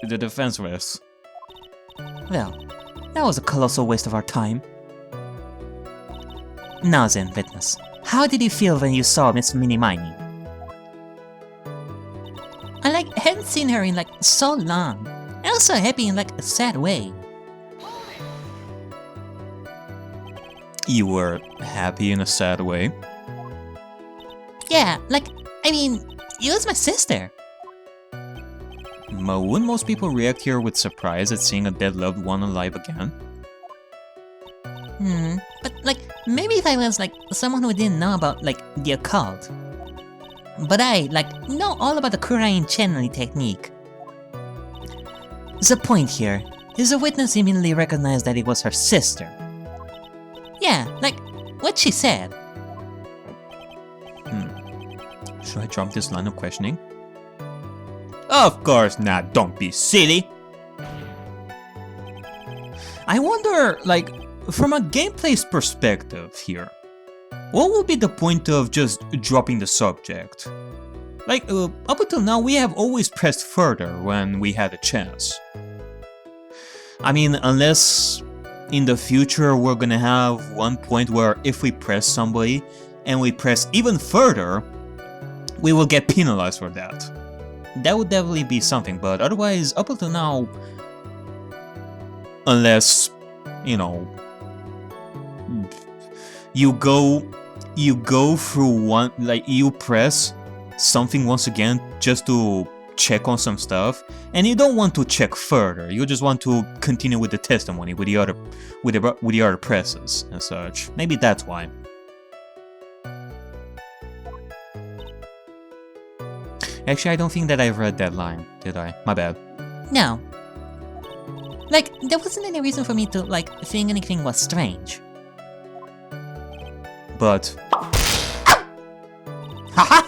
the defense rests. Well, that was a colossal waste of our time. Now then, witness, how did you feel when you saw Miss Minimini? I hadn't seen her in so long. I was so happy in a sad way. You were happy in a sad way? Yeah, I mean, it was my sister. But wouldn't most people react here with surprise at seeing a dead loved one alive again? But maybe if I was someone who didn't know about the occult. But I know all about the Kurain channeling technique. The point here is the witness immediately recognized that it was her sister. Yeah, what she said. Should I drop this line of questioning? Of course not, don't be silly! I wonder, from a gameplay's perspective here, what would be the point of just dropping the subject? Up until now we have always pressed further when we had a chance. I mean, unless in the future we're gonna have one point where if we press somebody and we press even further, we will get penalized for that. That would definitely be something, but otherwise, up until now, unless, you know, you go through one, you press something once again just to check on some stuff, and you don't want to check further. You just want to continue with the testimony with the other presses and such. Maybe that's why. Actually, I don't think that I've read that line, did I? My bad. No. There wasn't any reason for me to, think anything was strange. But... Haha!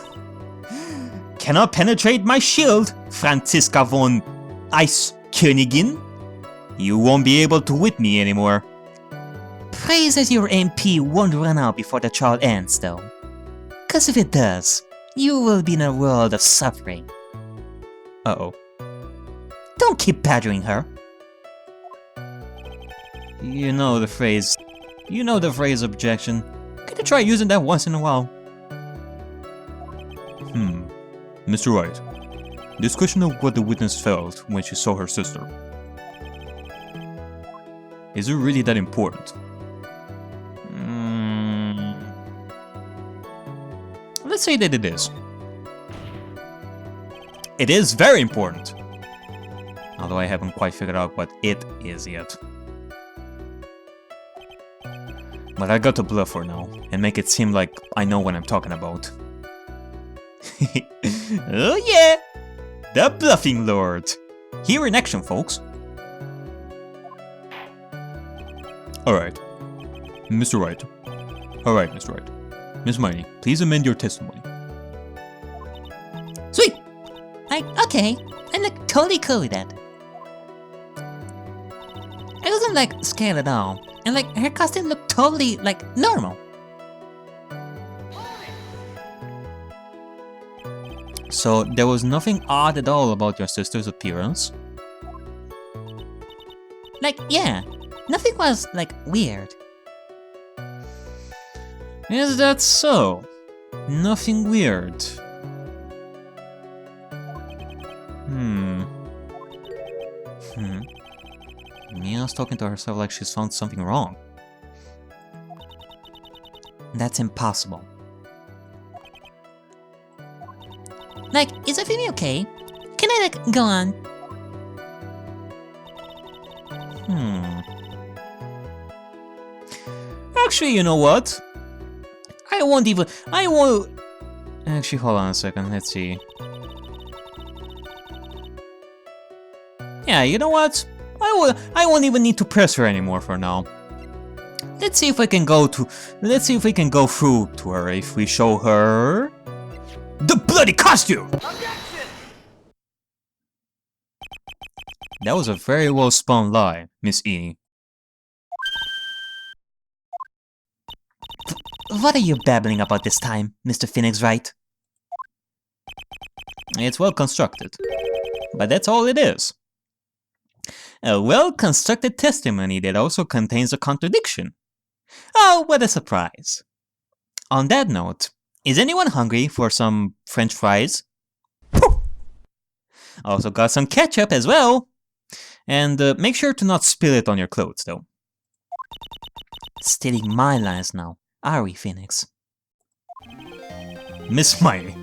Cannot penetrate my shield, Franziska von Eiskönigin. You won't be able to whip me anymore. Praise as your MP won't run out before the trial ends, though. 'Cause if it does, you will be in a world of suffering. Uh-oh. Don't keep badgering her. You know the phrase objection. Could you try using that once in a while? Mr. Wright, this question of what the witness felt when she saw her sister. Is it really that important? Let's say that it is. It is very important. Although I haven't quite figured out what it is yet. But I got to bluff for now, and make it seem like I know what I'm talking about. Oh yeah! The Bluffing Lord! Here in action, folks! Alright. Mr. Wright. Alright, Mr. Wright. Miss Miney, please amend your testimony. Sweet! Okay, I'm totally cool with that. I wasn't scared at all, and her costume looked totally normal. So there was nothing odd at all about your sister's appearance? Yeah, nothing was weird. Is that so? Nothing weird. Mia's talking to herself like she's found something wrong. That's impossible. Is everything okay? Can I go on? Actually, you know what? I won't... Actually, hold on a second, let's see. Yeah, you know what? I won't even need to press her anymore for now. Let's see if we can go through to her if we show her the bloody costume! Objection! That was a very well spun lie, Miss E. What are you babbling about this time, Mr. Phoenix Wright? It's well constructed. But that's all it is. A well-constructed testimony that also contains a contradiction. Oh, what a surprise. On that note, is anyone hungry for some French fries? Whew! Also got some ketchup as well. And make sure to not spill it on your clothes, though. Stealing my lines now, are we, Phoenix? Miss Mighty,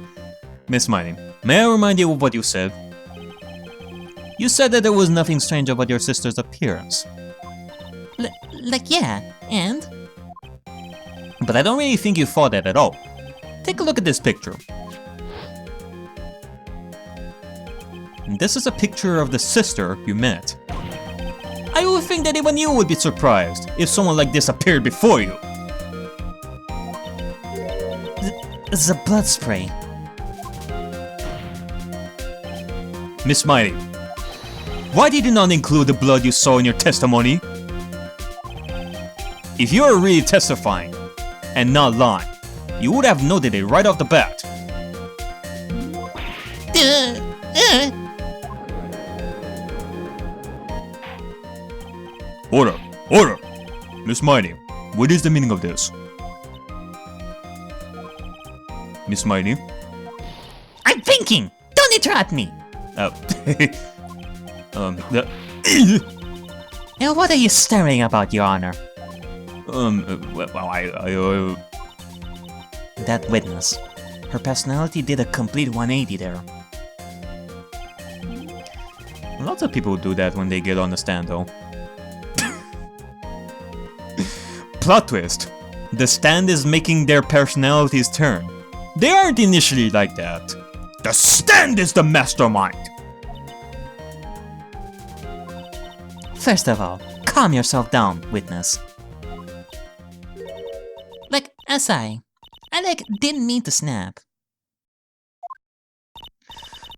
may I remind you of what you said? You said that there was nothing strange about your sister's appearance. Yeah, and? But I don't really think you thought that at all. Take a look at this picture. This is a picture of the sister you met. I would think that even you would be surprised if someone like this appeared before you. The blood spray. Miss Mighty, why did you not include the blood you saw in your testimony? If you are really testifying, and not lying, you would have noted it right off the bat. Order! Miss Mighty, what is the meaning of this? Miss Mighty? I'm thinking! Don't interrupt me! And what are you staring about, Your Honor? That witness. Her personality did a complete 180 there. Lots of people do that when they get on the stand, though. Plot twist. The stand is making their personalities turn. They aren't initially like that. The stand is the mastermind! First of all, calm yourself down, witness. I didn't mean to snap.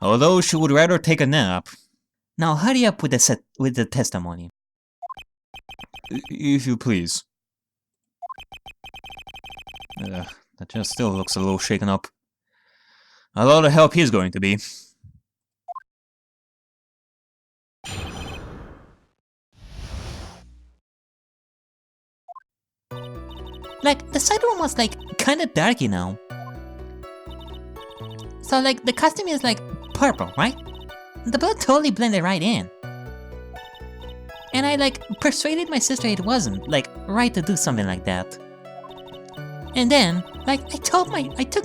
Although she would rather take a nap. Now hurry up with the testimony. If you please. That just still looks a little shaken up. A lot of help he's going to be. The side room was kinda dark, you know. So the costume is purple, right? The blood totally blended right in. And I persuaded my sister it wasn't right to do something like that. And then I took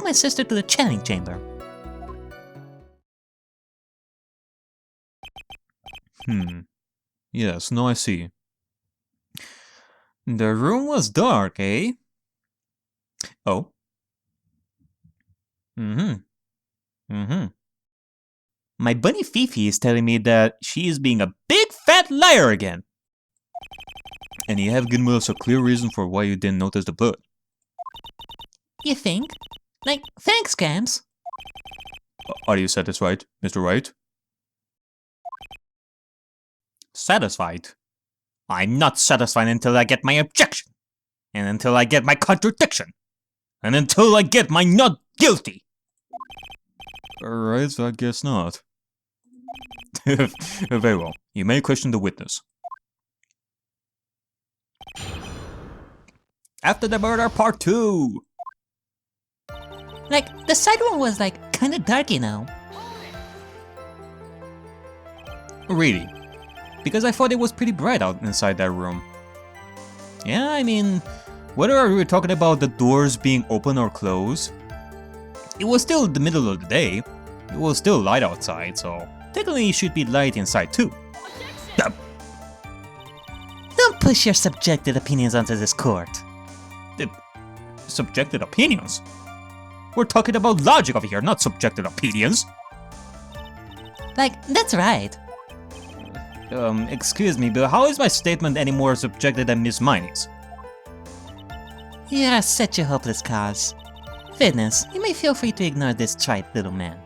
my sister to the channeling chamber. Yes, no, I see. The room was dark, eh? Oh. My bunny Fifi is telling me that she is being a big fat liar again. And you have given us a clear reason for why you didn't notice the blood. You think? Thanks, Gams. Are you satisfied, Mr. Wright? Satisfied? I'm not satisfied until I get my objection. And until I get my contradiction. And until I get my not guilty. Alright, so I guess not. Very well. You may question the witness. After the murder, part 2! The side room was kinda dark, you know. Really? Because I thought it was pretty bright out inside that room. Yeah, I mean, whether we were talking about the doors being open or closed, it was still the middle of the day. It was still light outside, so technically it should be light inside too. Don't push your subjective opinions onto this court. Subjective opinions? We're talking about logic over here, not subjective opinions. That's right. Excuse me, but how is my statement any more subjective than Miss Miney's? You're such a hopeless cause. Witness, you may feel free to ignore this trite little man.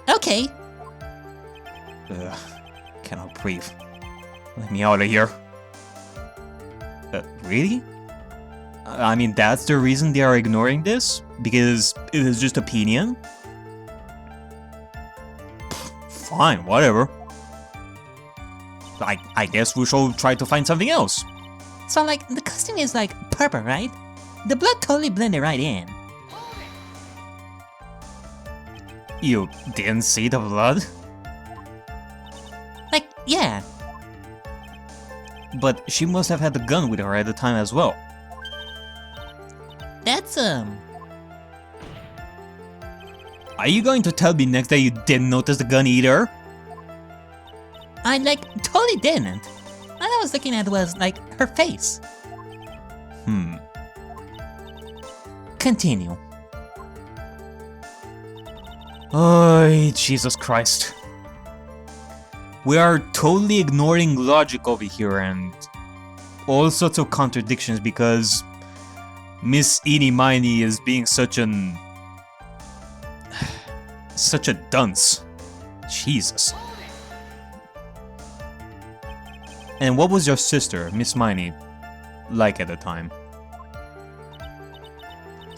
Okay. Cannot breathe. Let me out of here. Really? I mean, that's the reason they are ignoring this? Because it is just opinion? Fine, whatever. I guess we shall try to find something else. So like, the costume is like purple, right? The blood totally blended right in. You didn't see the blood? Like, yeah. But she must have had the gun with her at the time as well. That's, Are you going to tell me next that you didn't notice the gun either? I like, totally didn't. All I was looking at was, like, her face. Continue. Oh, Jesus Christ. We are totally ignoring logic over here and all sorts of contradictions because Miss Eeny Miny is being such a dunce. Jesus. And what was your sister, Miss Miney, like at the time?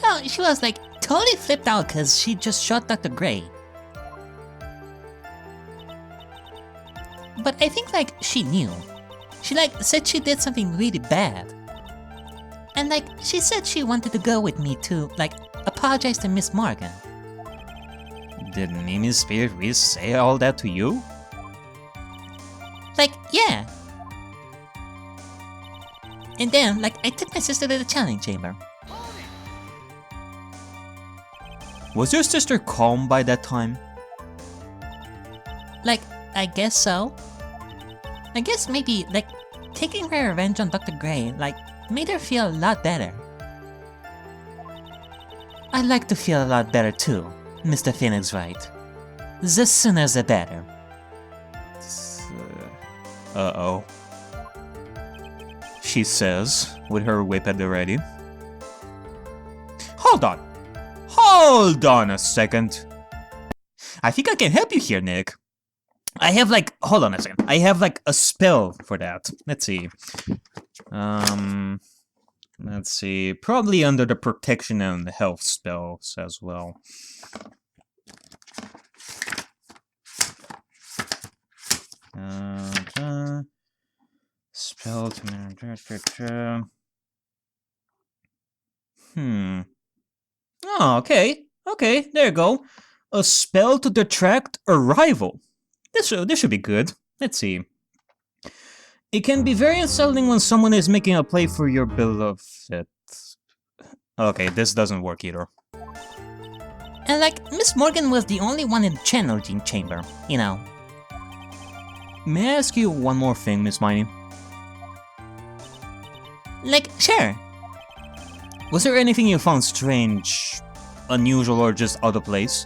Oh, she was like totally flipped out because she just shot Dr. Gray. But I think like she knew. She like said she did something really bad. And like she said she wanted to go with me to like apologize to Miss Morgan. Did Mimi's spirit really say all that to you? Like, yeah. And then, like, I took my sister to the challenge chamber. Was your sister calm by that time? Like, I guess so. I guess maybe, like, taking her revenge on Dr. Gray, like, made her feel a lot better. I'd like to feel a lot better too, Mr. Phoenix Wright. The sooner the better. Uh-oh. She says, with her whip at the ready. Hold on! Hold on a second! I think I can help you here, Nick. I have like, hold on a second. I have like a spell for that. Let's see. Let's see. Probably under the protection and health spells as well. Spell to Oh, okay. Okay, there you go. A spell to detract a rival. This should be good. Let's see. It can be very unsettling when someone is making a play for your beloved. Okay, this doesn't work either. And like, Miss Morgan was the only one in the challenging chamber, you know. May I ask you one more thing, Miss Miney? Like, sure. Was there anything you found strange, unusual, or just out of place?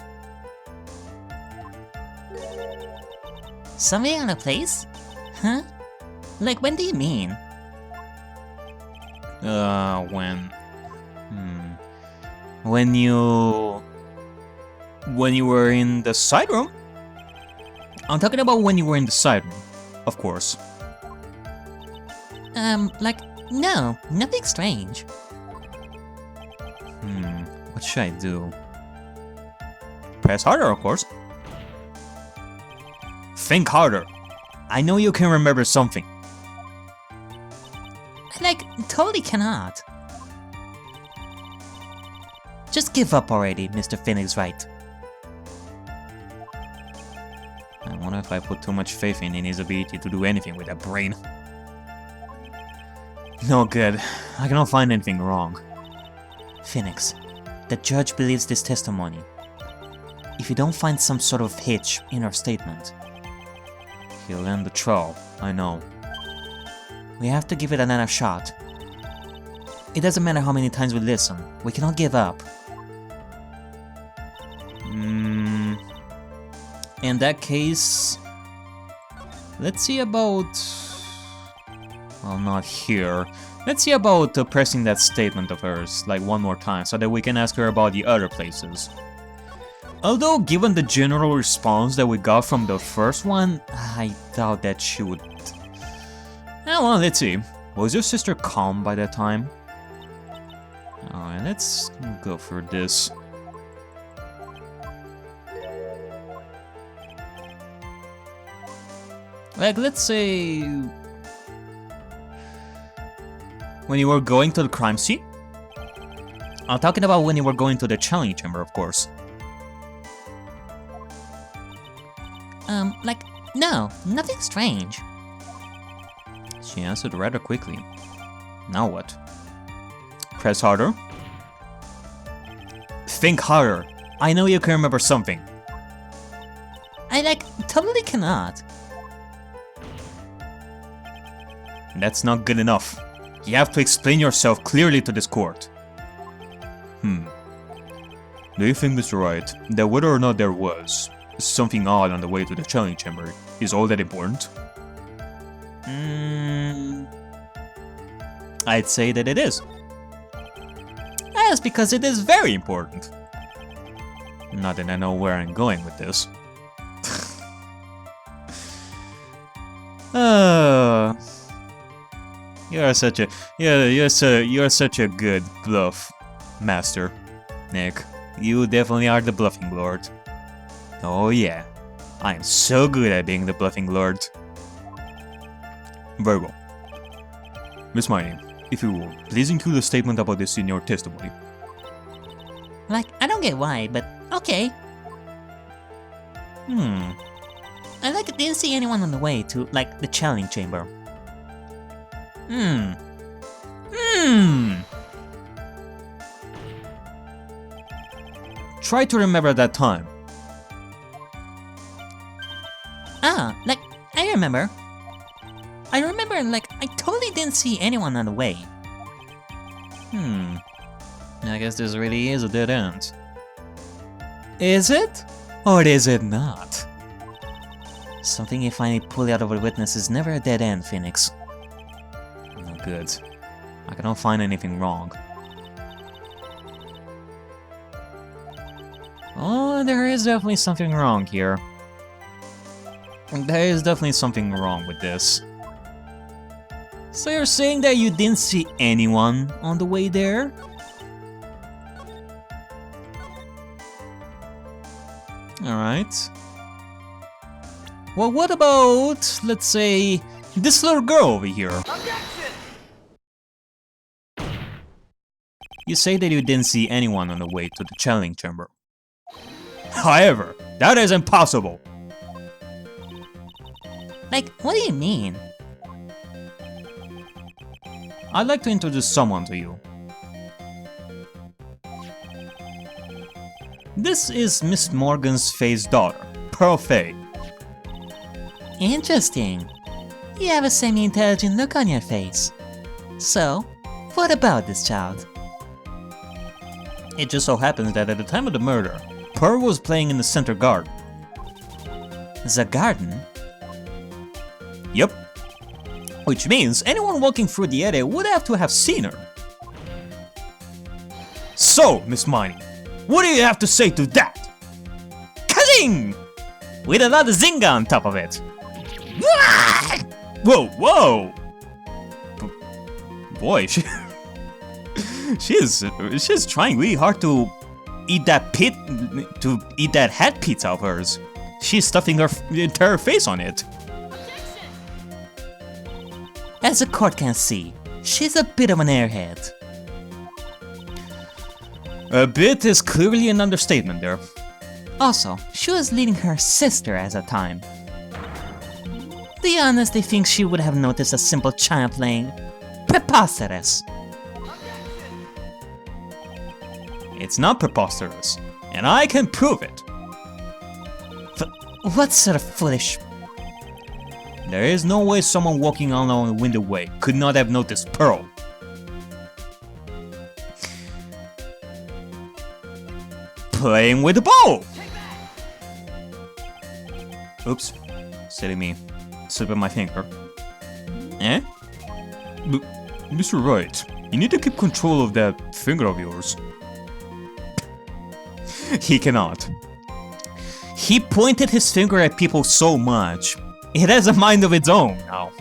Something out of place? Huh? Like, when do you mean? When you were in the side room? I'm talking about when you were in the side room, of course. Like, no, nothing strange. What should I do? Press harder, of course. Think harder. I know you can remember something. I, like, totally cannot. Just give up already, Mr. Phoenix Wright. I wonder if I put too much faith in his ability to do anything with that brain. No good. I cannot find anything wrong. Phoenix, the judge believes this testimony. If you don't find some sort of hitch in her statement, he'll end the trial, I know. We have to give it another shot. It doesn't matter how many times we listen, we cannot give up. In that case, let's see about... Well, not here. Let's see about pressing that statement of hers, like one more time, so that we can ask her about the other places. Although, given the general response that we got from the first one, I doubt that she would... Oh, well, let's see. Was your sister calm by that time? Alright, let's go for this. Like, let's say... when you were going to the crime scene? I'm talking about when you were going to the challenge chamber, of course. Like, no, nothing strange. She answered rather quickly. Now what? Press harder. Think harder. I know you can remember something. I, like, totally cannot. That's not good enough. You have to explain yourself clearly to this court. Do you think, Mr. Wright, that whether or not there was something odd on the way to the challenge chamber is all that important? I'd say that it is. That's because it is very important. Not that I know where I'm going with this. You're such a good bluff master, Nick. You definitely are the bluffing lord. Oh yeah, I am so good at being the bluffing lord. Very well. Miss Miney, if you will, please include a statement about this in your testimony. Like, I don't get why, but okay. I, like, didn't see anyone on the way to, like, the challenge chamber. Try to remember that time. Ah, like, I remember. Like, I totally didn't see anyone on the way. I guess this really is a dead end. Is it? Or is it not? Something you finally pull out of a witness is never a dead end, Phoenix. No good. I cannot find anything wrong. Oh, there is definitely something wrong here. There is definitely something wrong with this. So you're saying that you didn't see anyone on the way there? Alright. Well, what about, let's say, this little girl over here? Objection! You say that you didn't see anyone on the way to the challenge chamber. However, that is impossible! Like, what do you mean? I'd like to introduce someone to you. This is Miss Morgan's Faye's daughter, Pearl Faye. Interesting. You have a semi-intelligent look on your face. So, what about this child? It just so happens that at the time of the murder, Pearl was playing in the center garden. The garden? Yep. Which means anyone walking through the area would have to have seen her. So, Miss Miney, what do you have to say to that? Kazing! With another zinga on top of it. Whoa, whoa! Boy, she's trying really hard to eat that hat pizza of hers. She's stuffing her entire face on it. As the court can see, she's a bit of an airhead. A bit is clearly an understatement there. Also, she was leading her sister at the time. Do you honestly think she would have noticed a simple child playing? Preposterous! It's not preposterous, and I can prove it. What sort of foolish... There is no way someone walking along the window way could not have noticed Pearl. Playing with the ball! Oops, silly me. Slipping my finger. Eh? Mr. Wright, you need to keep control of that finger of yours. He cannot. He pointed his finger at people so much. It has a mind of its own now.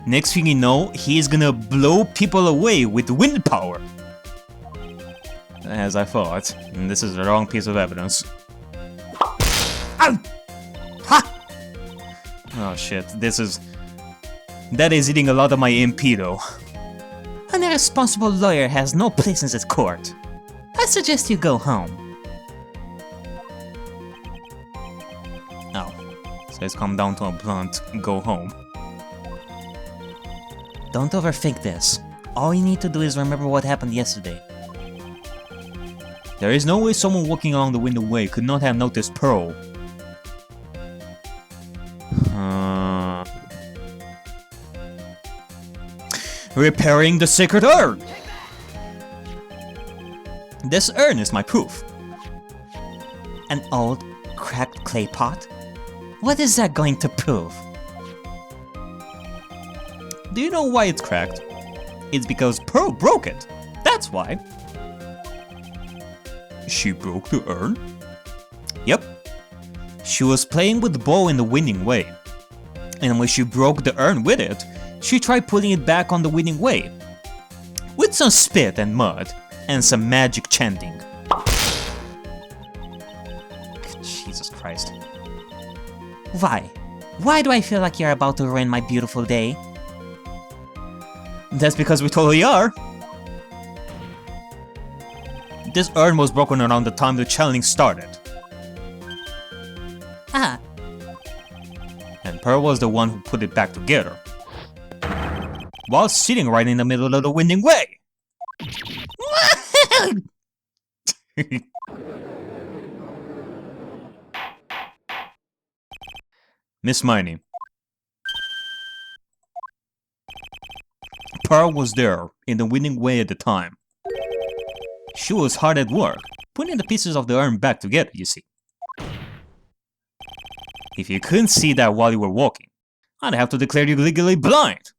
Next thing you know, he's gonna blow people away with wind power. As I thought, and this is the wrong piece of evidence. Ow! Ha! Oh shit, that is eating a lot of my MP though. An irresponsible lawyer has no place in this court. I suggest you go home. Oh, so it's come down to a blunt go home. Don't overthink this. All you need to do is remember what happened yesterday. There is no way someone walking along the window way could not have noticed Pearl. Repairing the sacred urn! This urn is my proof. An old, cracked clay pot? What is that going to prove? Do you know why it's cracked? It's because Pearl broke it. That's why. She broke the urn? Yep. She was playing with the ball in the winning way. And when she broke the urn with it, she tried putting it back on the winning way. With some spit and mud, and some magic chanting. Jesus Christ. Why? Why do I feel like you're about to ruin my beautiful day? That's because we totally are. This urn was broken around the time the challenge started. Ah. And Pearl was the one who put it back together. While sitting right in the middle of the winning way. Miss Miney. Pearl was there, in the winning way at the time. She was hard at work, putting the pieces of the urn back together, you see. If you couldn't see that while you were walking, I'd have to declare you legally blind.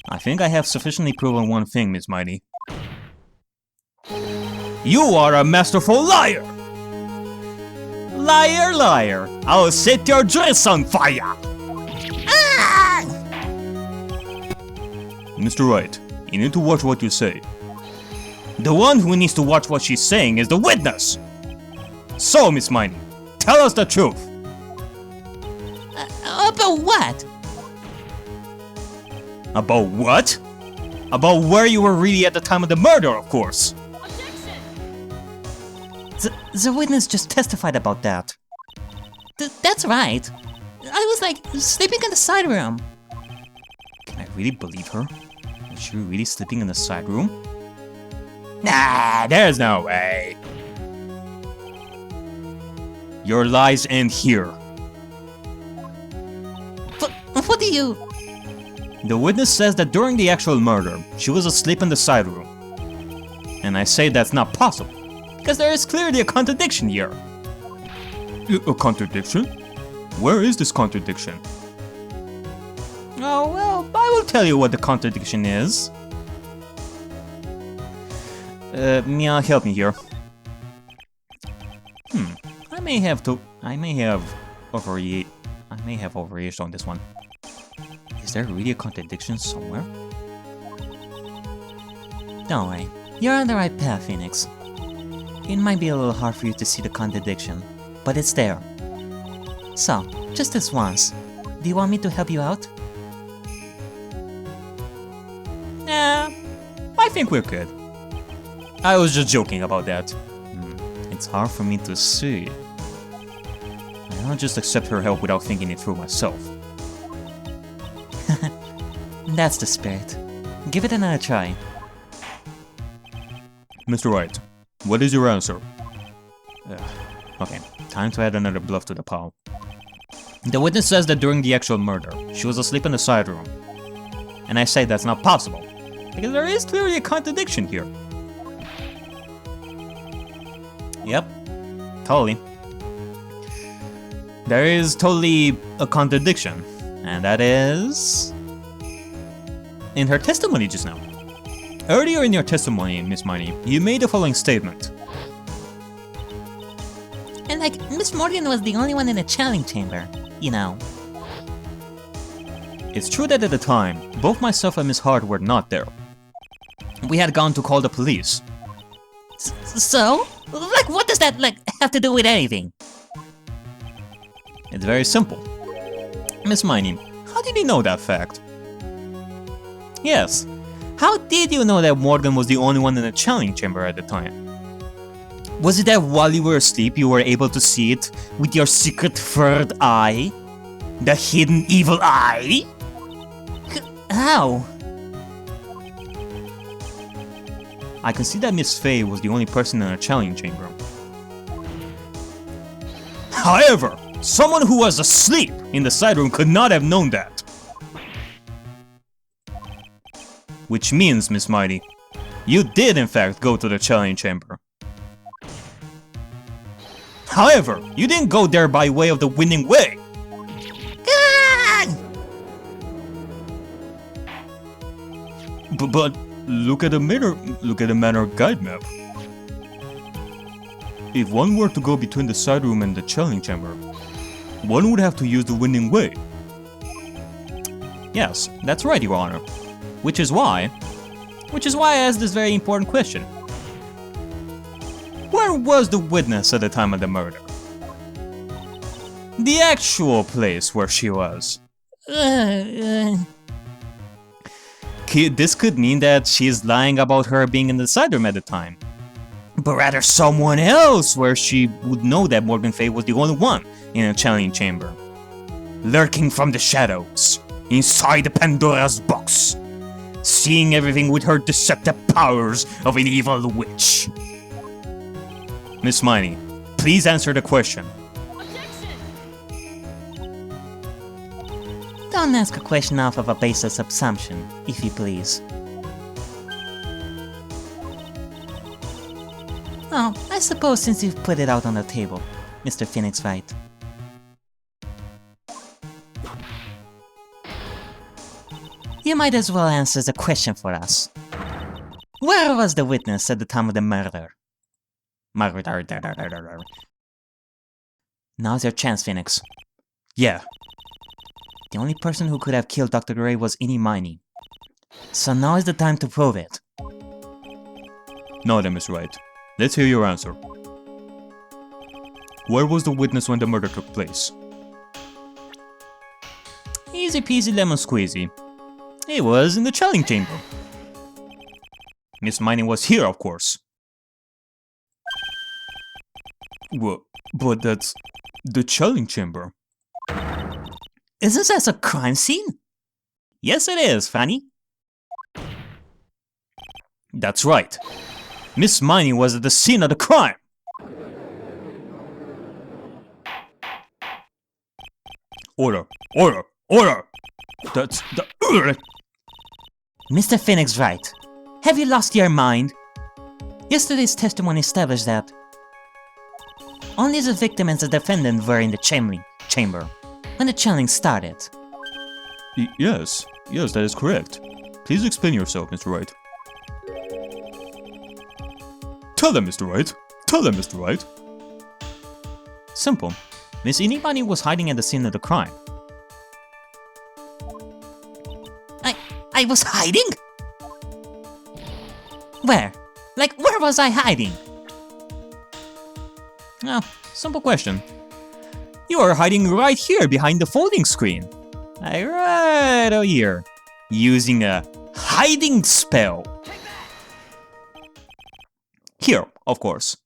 I think I have sufficiently proven one thing, Miss Mighty. You are a masterful liar! Liar, liar! I'll set your dress on fire! Ah! Mr. Wright, you need to watch what you say. The one who needs to watch what she's saying is the witness! So, Miss Mighty, tell us the truth! About what? About what? About where you were really at the time of the murder, of course! The witness just testified about that. That's right. I was like, sleeping in the side room. Can I really believe her? Was she really sleeping in the side room? Nah, there's no way. Your lies end here. What do you... The witness says that during the actual murder, she was asleep in the side room. And I say that's not possible, because there is clearly a contradiction here. A contradiction? Where is this contradiction? Oh, well, I will tell you what the contradiction is. Mia, help me here. I may have overreached on this one. Is there really a contradiction somewhere? Don't worry, you're on the right path, Phoenix. It might be a little hard for you to see the contradiction, but it's there. So, just this once, do you want me to help you out? Nah, I think we're good. I was just joking about that. It's hard for me to see. I'll just accept her help without thinking it through myself. That's the spirit. Give it another try. Mr. Wright, what is your answer? Okay, time to add another bluff to the pile. The witness says that during the actual murder, she was asleep in the side room. And I say that's not possible, because there is clearly a contradiction here. Yep, totally. There is totally a contradiction, and that is... in her testimony just now. Earlier in your testimony, Miss Miney, you made the following statement. And like, Miss Morgan was the only one in the challenge chamber, you know. It's true that at the time, both myself and Miss Hart were not there. We had gone to call the police. So? Like, what does that, like, have to do with anything? It's very simple. Miss Miney, how did you know that fact? Yes, how did you know that Morgan was the only one in the challenge chamber at the time? Was it that while you were asleep you were able to see it with your secret third eye? The hidden evil eye? How? I can see that Miss Faye was the only person in the challenge chamber. However, someone who was asleep in the side room could not have known that. Which means, Miss Mighty, you did in fact go to the challenge chamber. However, you didn't go there by way of the winning way. But look at the manor guide map. If one were to go between the side room and the challenge chamber, one would have to use the winning way. Yes, that's right, Your Honor. Which is why I asked this very important question. Where was the witness at the time of the murder? The actual place where she was. This could mean that she's lying about her being in the side room at the time. But rather someone else where she would know that Morgan Faye was the only one in a challenge chamber. Lurking from the shadows, inside the Pandora's box. Seeing everything with her deceptive powers of an evil witch. Miss Miney, please answer the question. Don't ask a question off of a baseless assumption, if you please. Oh, I suppose since you've put it out on the table, Mr. Phoenix Wright. You might as well answer the question for us. Where was the witness at the time of the murder? Now's your chance, Phoenix. Yeah. The only person who could have killed Dr. Gray was Miney. So now is the time to prove it. Now then, Miss Wright. Let's hear your answer. Where was the witness when the murder took place? Easy peasy lemon squeezy. He was in the challenge chamber. Miss Miney was here, of course. But that's the challenge chamber. Isn't that a crime scene? Yes, it is, Fanny. That's right. Miss Miney was at the scene of the crime. Order! Order! Order! That's the... Mr. Phoenix Wright, have you lost your mind? Yesterday's testimony established that only the victim and the defendant were in the chamber when the challenge started. Yes, that is correct. Please explain yourself, Mr. Wright. Tell them, Mr. Wright. Tell them, Mr. Wright. Simple. Miss Miney was hiding at the scene of the crime. I was hiding? Where? Like, where was I hiding? Oh, simple question. You are hiding right here behind the folding screen. Right over here. Using a hiding spell. Here, of course.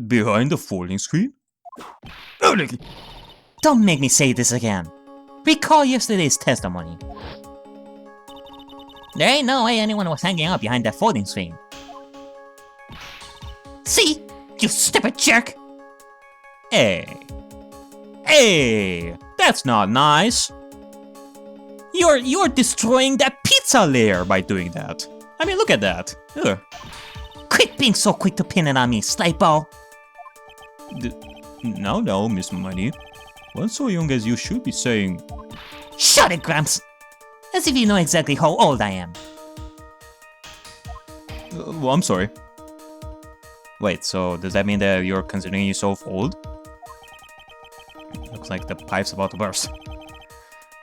Behind the folding screen? Don't make me say this again. Recall yesterday's testimony. There ain't no way anyone was hanging out behind that folding screen. See? You stupid jerk! Hey, that's not nice. You're destroying that pizza layer by doing that. I mean, look at that. Ugh. Quit being so quick to pin it on me, Slipo! No, Miss Money. One so young as you should be saying... Shut it, Gramps! As if you know exactly how old I am. Well, I'm sorry. Wait, so does that mean that you're considering yourself old? Looks like the pipe's about to burst.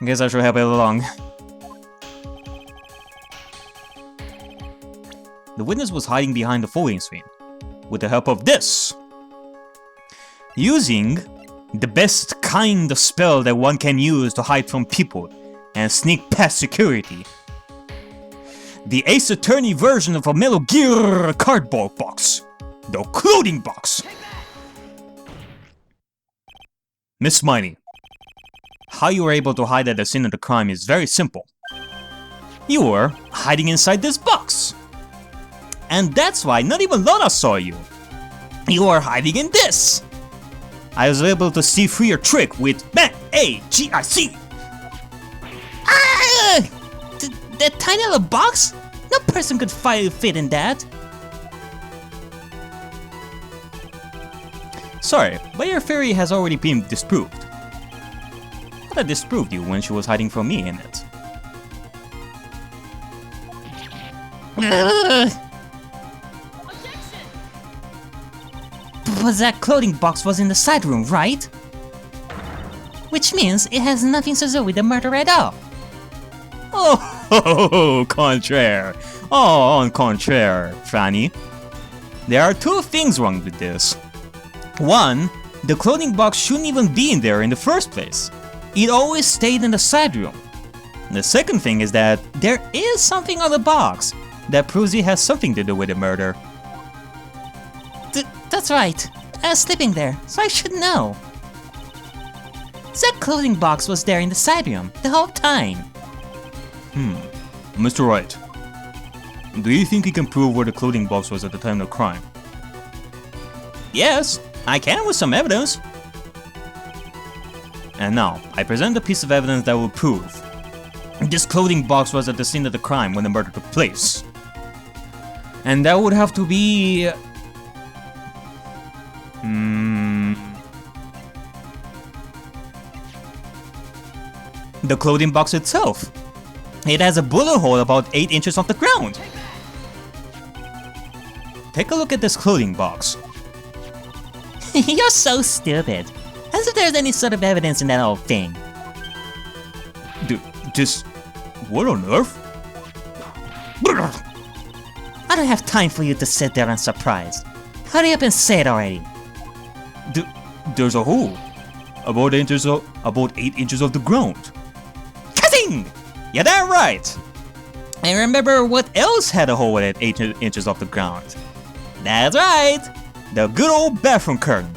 I guess I should help it along. the witness was hiding behind the folding screen, with the help of this. Using the best kind of spell that one can use to hide from people and sneak past security. The Ace Attorney version of a Metal Gear cardboard box. The clothing box. Miss Miney, how you were able to hide at the scene of the crime is very simple. You were hiding inside this box. And that's why not even Lana saw you. You were hiding in this. I was able to see through your trick with MAGIC. Ah! That tiny little box? No person could fit in that. Sorry, but your theory has already been disproved. But I disproved you when she was hiding from me in it. But that clothing box was in the side room, right? Which means it has nothing to do with the murder at all. Oh, contraire. Oh, en contraire, Fanny. There are two things wrong with this. One, the clothing box shouldn't even be in there in the first place. It always stayed in the side room. The second thing is that there is something on the box that proves it has something to do with the murder. That's right. I was sleeping there, so I should know. That clothing box was there in the side room the whole time. Mr. Wright, do you think you can prove where the clothing box was at the time of the crime? Yes, I can with some evidence. And now, I present a piece of evidence that will prove this clothing box was at the scene of the crime when the murder took place. And that would have to be... the clothing box itself. It has a bullet hole about 8 inches off the ground. Take a look at this clothing box. You're so stupid. As if there's any sort of evidence in that whole thing. Just... what on earth? I don't have time for you to sit there unsurprised. Hurry up and say it already. There's a hole. About 8 inches off the ground. Cutting! Yeah, that's right! And remember what else had a hole at 8 inches off the ground? That's right! The good old bathroom curtain.